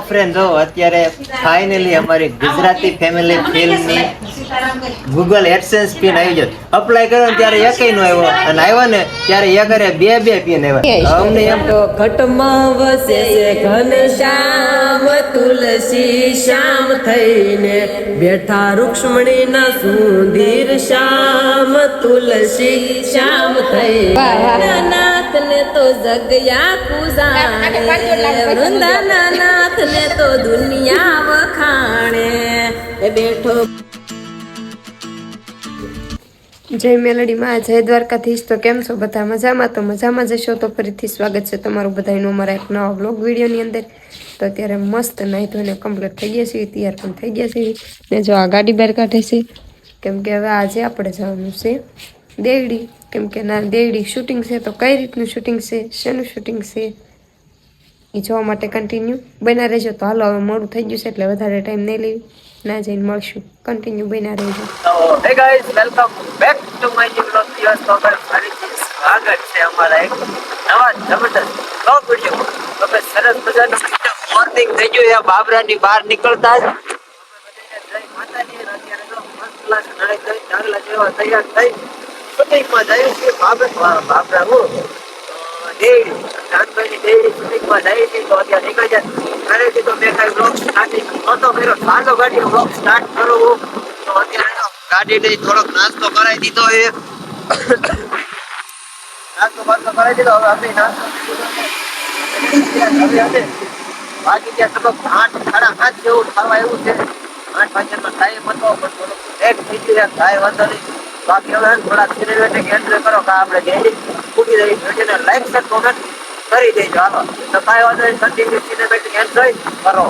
Friend જો અત્યારે finally અમારી ગુજરાતી ફેમિલી ફિલ્મની ગૂગલ એડસેન્સ પિન આવી ગયો. અપ્લાય કર્યો ને ત્યારે એકય નો આવ્યો અને આવ્યો ને ત્યારે એકરે બે પિન આવ્યા. અમને એમ તો ઘટમાં વસે છે ઘનશ્યામ તુલસી શ્યામ થઈને બેઠા રૂક્ષ્મણીના સુધીર શ્યામ તુલસી શ્યામ થઈને નાથ ને તો જગયા પૂજાણે વૃંદાના નાથ ને તો દુનિયા વખાણે એ બેઠો. જય મેલડીમાં, જય દ્વારકાધીશ. તો કેમ છો બધા? મજામાં? તો મજામાં જશો તો ફરીથી સ્વાગત છે તમારું બધાનું અમારા એક નવા બ્લોગ વિડીયોની અંદર. તો અત્યારે મસ્ત નાહી ધોઈને કમ્પ્લીટ થઈ ગયા છીએ, તૈયાર પણ થઈ ગયા છીએ ને જો આ ગાડી બહાર કાઢે છે કેમ કે હવે આજે આપણે જવાનું છે દેવડી. કેમ કે ના દેવડી શૂટિંગ છે. તો કઈ રીતનું શૂટિંગ છે, શેનું શૂટિંગ છે એ જોવા માટે કન્ટિન્યુ બના રહેજો. તો હાલો હવે મોડું થઈ ગયું છે એટલે વધારે ટાઈમ નહીં લેવી, ના જઈને મળશું. કન્ટિન્યુ બના રહેજો. હે guys, welcome back to my new blog. તો ફરીથી સ્વાગત છે અમારા એક નવા જબરદસ્ત બ્લોગ વિડીયો. તો કે સરસ મજાનું મોર્નિંગ થઈ ગયું છે. બાબરાની બહાર નીકળતા જ જય માતાજી. અત્યારે તો ફર્સ્ટ ક્લાસ નડે થઈ ડાગલા જેવા તૈયાર થઈ શૂટિંગમાં જાય છે. બાબરા હું દેવડી કાનભાઈની દેવડી શૂટિંગમાં જાય છે. તો અત્યારે નીકળી જાય ઘરેથી. તો મેં કાંઈ બ્લોગ સ્ટાર્ટિંગ નહોતો કર્યો. ચાલો ગાડી બ્લોગ સ્ટાર્ટ કરું. તો અત્યારે ગાડી લઈ થોડોક નાસ્તો કરાવી દીધો એ નાસ્તો કરાવી દીધો. હવે અમે નાસ્તો બાકી ત્યાં સબક 8 સાડા 8 જેવું થવા એવું છે. 8 વાગ્યાનો ટાઈમ હતો પણ થોડુંક લેટ થઈ ગયું. કાંઈ વાંધો નહીં. બાકી હવે થોડાક સિનેમેટિક એન્ટ્રી કરો કે આપણે ડેલી પૂરી રહી વિડીયોને લાઈક શેર કોમેન્ટ કરી દેજો. હાલો તો કાંઈ વાંધો નહીં. કન્ટિન્યુ સિનેમેટિક એન્ટ્રી કરો.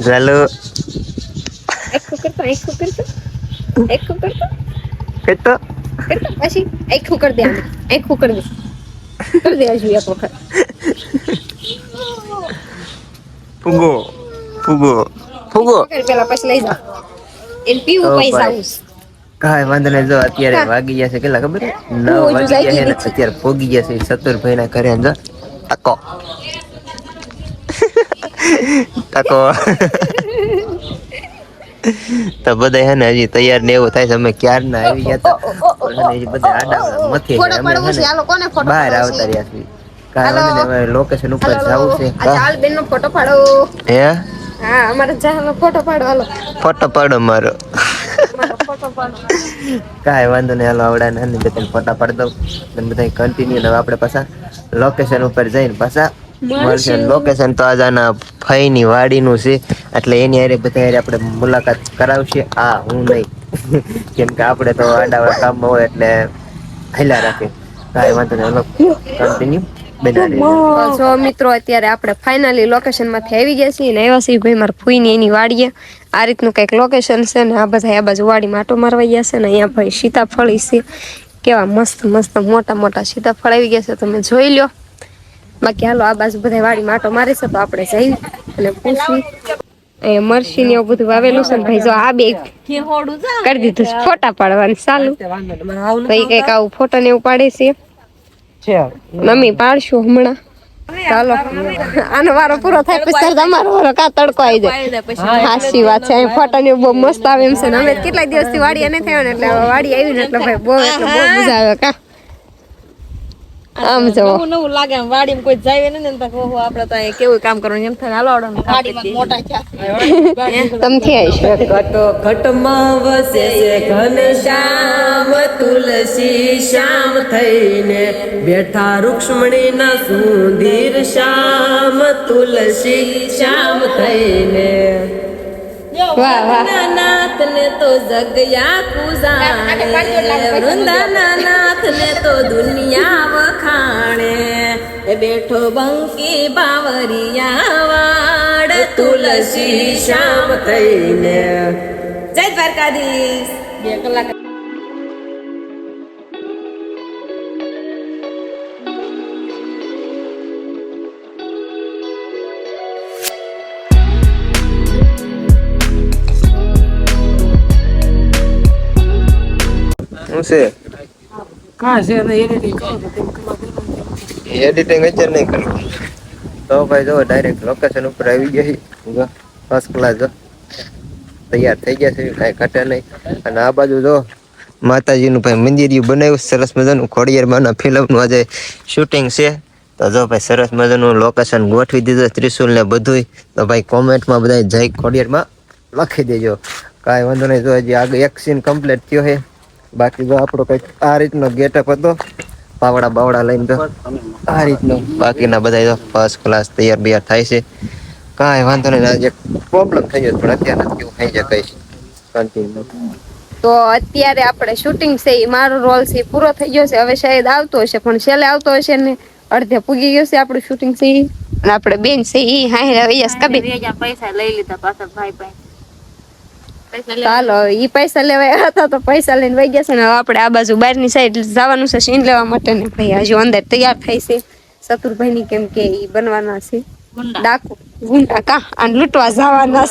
ચાલો પછી આખું કરી દે, આખું કરી દે, કરી દે હજુ એક વખત. ફુગો ફુગો ફુગો પેલા પછી લઈ જાઓ એને પીવું પૈસા. કાંઈ વાંધો નહીં. જો અત્યારે વાગી ગયા છે કેટલા ખબર? 9 વાગી ગયા છે ને અત્યારે પોગી ગયા છે સતુરભાઈ ના ઘરે. જો ટકો ટકો તો બધા હે ને હજી તૈયાર ને એવું થાય છે. અમે ક્યારના આવી ગયા હતા બધા આડા મથી બહાર આવતા રહ્યા છીએ. કાંઈ લોકેશન ઉપર જવું છે. ચાલ બેન નો ફોટો પાડો. હે હા, અમારે ચાલો ફોટો પાડો. હાલો ફોટો પાડો મારો. ફોટો પાડો. કાંઈ વાંધો નહીં. હાલો આવડા ને બધા ફોટા પાડી દઉં અને બધા કન્ટિન્યુ. હવે આપણે પાછા લોકેશન ઉપર જઈને પાછા મળશે. લોકેશન તો આજાના ફઈની વાડીનું છે એટલે એની હારે બધા હારે આપણે મુલાકાત કરાવશે. આ હું નહીં કેમ કે આપણે તો આડાવાળા કામમાં હોય એટલે હેલા રાખે. કાંઈ વાંધો નહીં. હાલો કન્ટિન્યુ બનાવી. જો મિત્રો અત્યારે આપણે ફાઇનલી લોકેશન માંથી આવી ગયા છીએ ને આવ્યા છીએ ભાઈ મારા ફૂઈની એની વાડીએ. આ રીતનું કંઈક લોકેશન છે ને આ બધા આ બાજુ વાડીમાં આટો મારવા ગયા છે ને અહીંયા ભાઈ સીતાફળ છે. કેવા મસ્ત મસ્ત મોટા મોટા સીતાફળ આવી ગયા છે, તમે જોઈ લો. બાકી હાલો આ બાજુ બધા વાડીમાં આટો મારે છે તો આપણે જઈ અને પૂછવી. અહીંયા મરસી ને એવું બધું વાવેલું છે ને ભાઈ જો આ બે કરી દીધું ફોટા પાડવાનું ચાલુ. ભાઈ કંઈક આવું ફોટો ને એવું પાડે છે. મમ્મી પાડશું હમણાં. ચાલો આનો વારો પૂરો થાય પછી તમારો વારો. કા તડકો આવી જાય. સાચી વાત છે. અહીં ફોટા ને બહુ મસ્ત આવે એમ છે ને અમે કેટલા દિવસથી વાડી નહીં થયો ને એટલે વાડી આવી ને એટલે ભાઈ બહુ મજા આવે. કા આમ જો નવું લાગે એમ વાડીમાં કોઈ જાય ને તો આપણે તો કેવું કામ કરવાનું એમ થાય. હાલો વાડીમાં મોટા તમથી આવીશું. ઘટમાં વસે છે ઘનશ્યામ તુલસી શ્યામ થઈને બેઠા રૂક્ષ્મણીના સુધીર શ્યામ તુલસી શ્યામ થઈને વાહ વાહ નાથ ને તો જગયા કુજાણે વૃંદાના નાથ ને તો દુનિયા વખાણે એ બેઠો બંકી બાવરિયા વાડ તુલસી શ્યામ થઈને જય દ્વારકાધીશ 2 કલાક શું છે એડિટિંગ અત્યારે નહીં કરવું તો ભાઈ જો ડાયરેક્ટ લોકેશન ઉપર આવી ગયા જો ફર્સ્ટ ક્લાસ જો તૈયાર થઈ ગયા છે કાંઈ ઘટે નહીં અને આ બાજુ જો માતાજીનું ભાઈ મંદિર બનાવ્યું સરસ મજાનું ખોડિયારમાં ફિલ્મનું આજે શૂટિંગ છે તો જો ભાઈ સરસ મજાનું લોકેશન ગોઠવી દીધું ત્રિશુલ ને બધું તો ભાઈ કોમેન્ટમાં બધા જય ખોડિયારમાં લખી દેજો કાંઈ વાંધો નહીં જો હજી આગળ એક સીન કમ્પ્લીટ થયો છે બાકી જો આપણો કંઈક આ રીતનો ગેટઅપ હતો પાવડા બાવડા લઈને તો આ રીતનો બાકીના બધા જો ફર્સ્ટ ક્લાસ તૈયાર બિયાર થાય છે કાંઈ વાંધો નહીં આજે પ્રોબ્લેમ થઈ ગયો પણ અત્યારે કેવું થઈ જાય કહીશ કન્ટિન્યુ તો અત્યારે આપણે શૂટિંગ છે એ મારો રોલ છે પૂરો થઈ ગયો છે હવે શાયદ આવતો હશે પણ છેલ્લે આવતો હશે ને અડધે પૂગી ગયો છે આપણું શૂટિંગ છે ઈ. અને આપણે બેન છે ઈ હાય વૈયાસ કબી પૈસા લઈ લીધા પાછા ભાઈ પાસે ચાલો ઈ પૈસા લેવા હતા તો પૈસા લઈને વઈ ગયા છે ને હવે આપણે આ બાજુ બહારની સાઈડ જવાનું છે સીન લેવા માટે ને ભાઈ હજુ અંદર તૈયાર થાય છે શત્રુભાઈ ની કેમ કે ઈ બનવાના છે ડાકુ ગુંડા કા અને લૂંટવા જવાના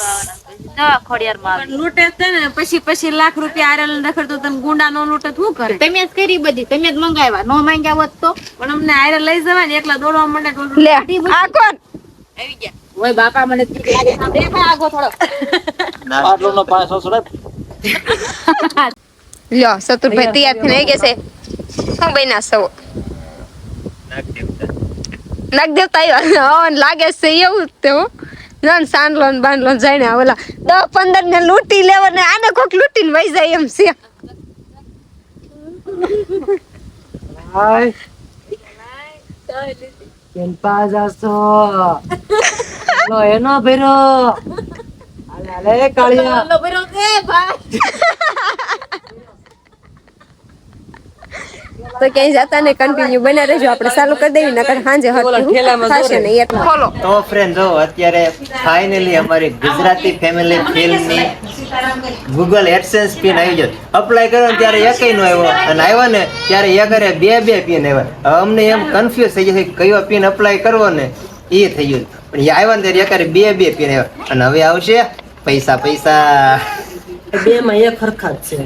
લૂંટે છે ને પછી લાખ રૂપિયા આરેલ રખડતો તને ગુંડા નો લૂંટે શું કરે તમે જ કરી બધી તમે જ મંગાવ્યા નો માંગ્યા હોત તો પણ અમને આરે લઈ જવા ને એકલા દોડવા માંડે લે આ કોણ આવી ગયા ઓય બાપા મને બીક લાગે સાંભળે ભાઈ આગો થોડો આટલો નો 500 લ્યો શત્રુભાઈ તૈયાર થઈને આવી ગયા છે શું બન્યા સૌ નાગ દેવતા આવ્યા લાગે છે એવું જ તે હો નન સાંડલો ને બાંડલો જઈને ઓલા 10-15 ને લૂંટી લેવા ને આને કોક લૂંટીને વઈ જાય એમ છે હાય કેમ પાજાસો લો એનો ભેરો અલે કાળિયા લો બરો કે ભાઈ તો ક્યાંય જતા ને કન્ટિન્યુ બના રહેજો આપણે ચાલુ કરી દેવી નકર સાંજે થશે ને એટલે ખોલો તો ફ્રેન્ડ જો અત્યારે ફાઇનલી અમારી ગુજરાતી ફેમિલી ફિલ્મની ગૂગલ એડસેન્સ પિન આવી ગયો અપ્લાય કર્યો ને ત્યારે એકય નો આવ્યો અને આવ્યો ને ત્યારે એક અરે બે પિન આવ્યા હવે અમને એમ કન્ફ્યુઝ થઈ જશે કયો પિન અપ્લાય કરવો ને એ થઈ ગયું પણ એ આવ્યા ને ત્યારે એક બે પિન આવ્યા અને હવે આવશે પૈસા બે માં એક હરખા જ છે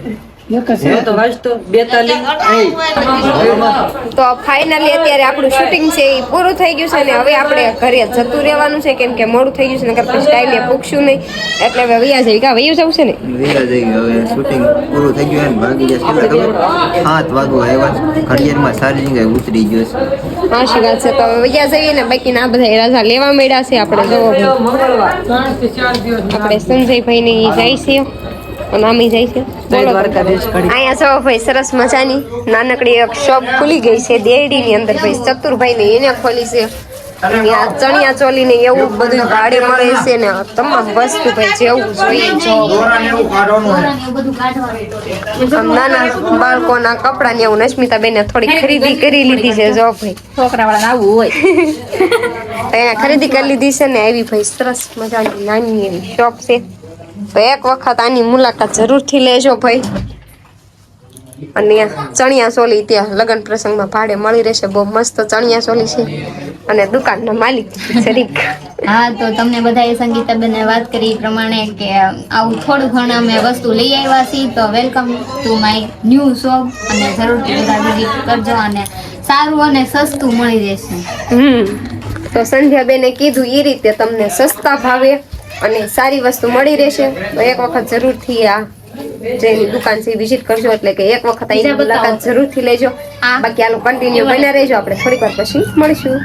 તો વાંચતો 42 તો ફાઇનલી અત્યારે આપણું શૂટિંગ છે એ પૂરું થઈ ગયું છે ને હવે આપણે ઘરે જતું રહેવાનું છે કેમ કે મોડું થઈ ગયું છે નકર પછી સ્ટાઇલે પૂછશું નહીં એટલે હવે વૈયા જઈ કા વૈયું જવું છે ને વીરા જઈ હવે શૂટિંગ પૂરું થઈ ગયું ને ભાગી જશે એટલે ખબર 7 વાગો આવ્યા ઘડિયાળમાં સારી જગ્યાએ ઉતરી ગયો છે સાચી વાત છે તો હવે વૈયા જઈએ ને બાકી ના બધા રાજા લેવા મળ્યા છે આપણે જોવો આપણે સંજયભાઈ ને જાય છે અને આમી જાય છે અહીંયા જો ભાઈ સરસ મજાની નાનકડી એક શોપ ખુલી ગઈ છે દેરડીની અંદર ભાઈ ચતુરભાઈ ને એને ખોલી છે ત્યાં ચણિયા ચોલી ને એવું બધું ભાડે મળે છે ને તમામ વસ્તુ ભાઈ જેવું જોઈએ નાના બાળકોના કપડા ને એવું નસ્મિતા બેન થોડી ખરીદી કરી લીધી છે જો ભાઈ છોકરા વાળા આવું હોય અહીંયા ખરીદી કરી લીધી છે ને એવી ભાઈ સરસ મજાની નાની એવી શોપ છે તો એક વખત આની મુલાકાત જરૂરથી લેજો ભાઈ અને ચણિયા ચોલી ત્યાં લગ્ન પ્રસંગમાં ભાડે મળી રહેશે બહુ મસ્ત ચણિયા ચોલી છે અને દુકાનના માલિક શરીક હા તો તમને બધાએ સંગીતાબેને વાત કરી એ પ્રમાણે કે આવું થોડું ઘણું અમે વસ્તુ લઈ આવ્યા છીએ તો welcome to my new shop અને જરૂરથી બધા વિઝિટ કરજો અને સારું અને સસ્તું મળી રહેશે તો સંધ્યાબેને કીધું એ રીતે તમને સસ્તા ભાવે અને સારી વસ્તુ મળી રહેશે તો એક વખત જરૂરથી આ જેની દુકાન છે વિઝિટ કરજો એટલે કે એક વખત અહીં મુલાકાત જરૂરથી લેજો બાકી આલો કન્ટિન્યુ બન્યા રહેજો આપણે થોડીક વાર પછી મળીશું